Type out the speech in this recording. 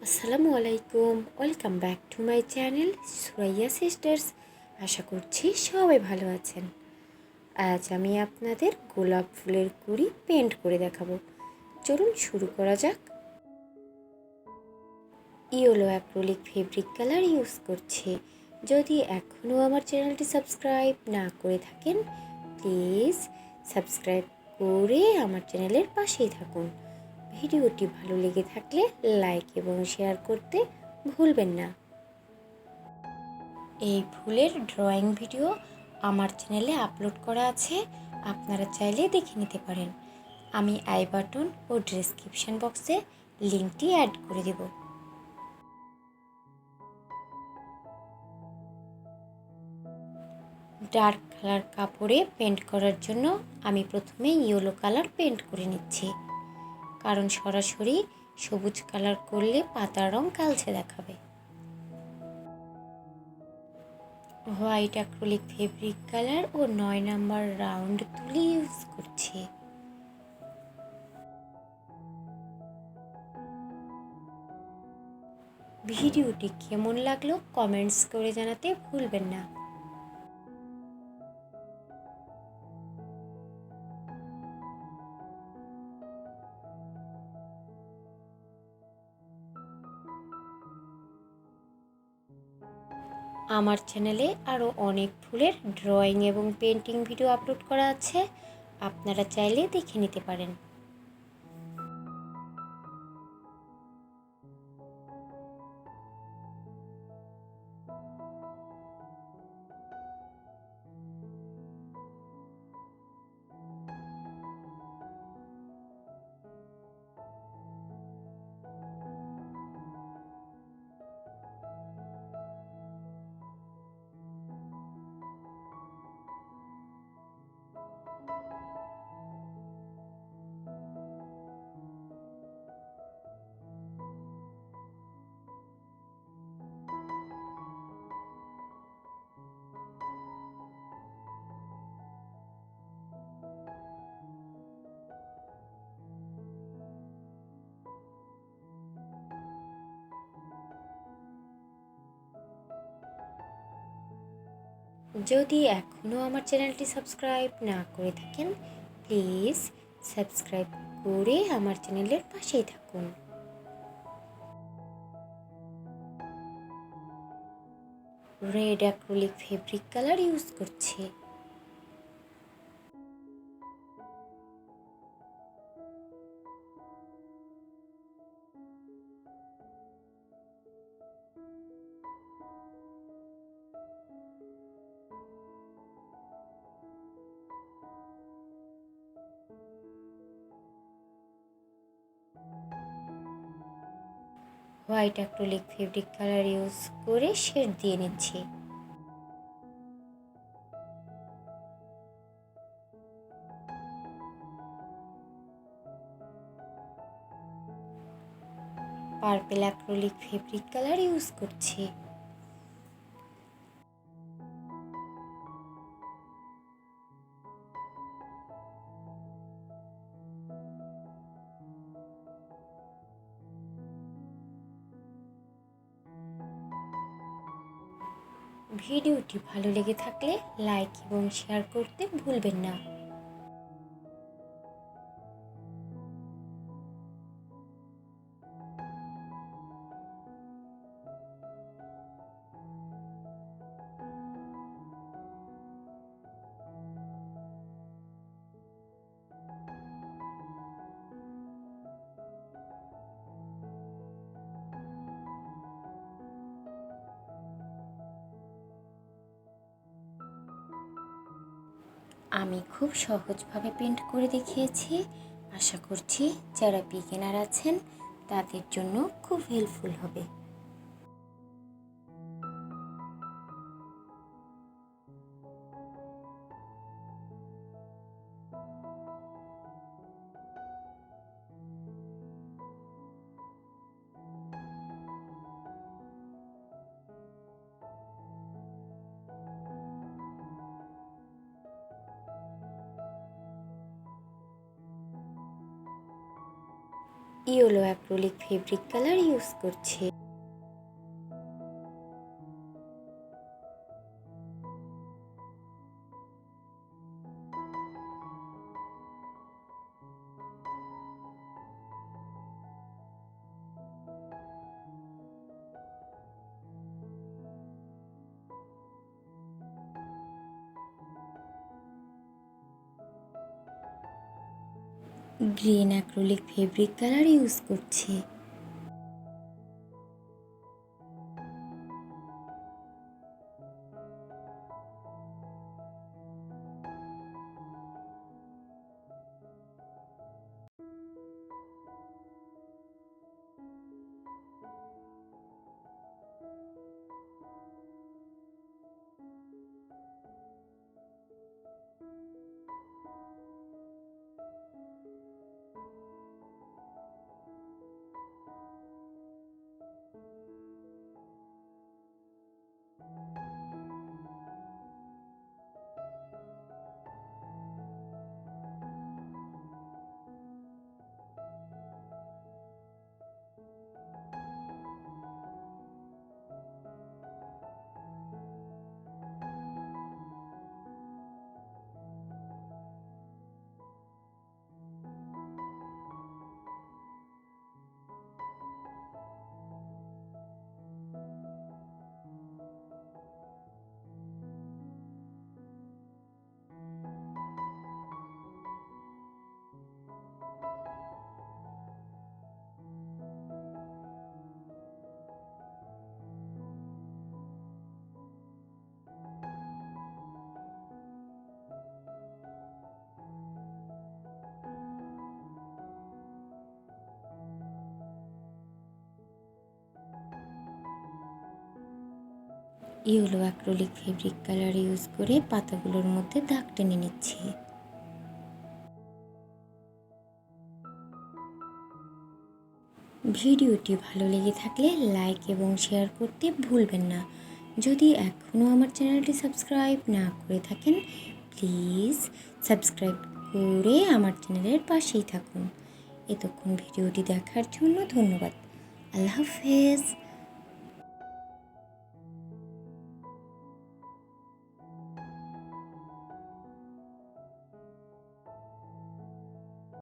আসসালামুয়ালাইকুম, welcome back to my channel Suraiya sisters. আশা করছি সবাই ভালো আছেন। আজ আমি আপনাদের গোলাপ ফুলের কুঁড়ি পেন্ট করে দেখাবো। চলুন শুরু করা যাক। Yellow acrylic fabric colour use করছি। যদি এখনও আমার চ্যানেলটি সাবস্ক্রাইব না করে থাকেন, প্লিজ সাবস্ক্রাইব করে আমার চ্যানেলের পাশেই থাকুন। ভিডিওটি ভালো লেগে থাকলে লাইক এবং শেয়ার করতে ভুলবেন না। এই ফুলের ড্রয়িং ভিডিও আমার চ্যানেলে আপলোড করা আছে, আপনারা চাইলে দেখে নিতে পারেন। আমি আই বাটন ও ডেসক্রিপশন বক্সে লিঙ্কটি অ্যাড করে দেব। ডার্ক কালার কাপড়ে পেন্ট করার জন্য আমি প্রথমে ইয়েলো কালার পেন্ট করে নিচ্ছি, কারণ সরাসরি সবুজ কালার করলে পাতার রং কালচে দেখাবে। হোয়াইট অ্যাক্রিলিক ফেব্রিক কালার ও 9 নাম্বার রাউন্ড তুলি ইউজ করছি। ভিডিওটি কেমন লাগলো কমেন্টস করে জানাতে ভুলবেন না। আমার চ্যানেলে আরও অনেক ফুলের ড্রয়িং এবং পেন্টিং ভিডিও আপলোড করা আছে, আপনারা চাইলে দেখে নিতে পারেন। যদি এখনও আমার চ্যানেলটি সাবস্ক্রাইব না করে থাকেন, প্লিজ সাবস্ক্রাইব করে আমার চ্যানেলের পাশেই থাকুন। Red acrylic fabric colour use করছি। White acrylic fabric colour use করে শেড দিয়ে নিচ্ছি। Purple acrylic fabric colour use করছি। ভিডিওটি ভালো লেগে থাকলে লাইক এবং শেয়ার করতে ভুলবেন না। আমি খুব সহজভাবে পেন্ট করে দেখিয়েছি, আশা করছি যারা বিগিনার আছেন তাদের জন্য খুব হেল্পফুল হবে। Yellow acrylic fabric colour use করছি। Green acrylic fabric colour use করছি। Yellow acrylic fabric colour use করে পাতাগুলোর মধ্যে দাগ টেনে নিচ্ছি। ভিডিওটি ভালো লেগে থাকলে লাইক এবং শেয়ার করতে ভুলবেন না। যদি এখনও আমার চ্যানেলটি সাবস্ক্রাইব না করে থাকেন, প্লিজ সাবস্ক্রাইব করে আমার চ্যানেলের পাশেই থাকুন। এতক্ষণ ভিডিওটি দেখার জন্য ধন্যবাদ। আল্লাহ হাফেজ।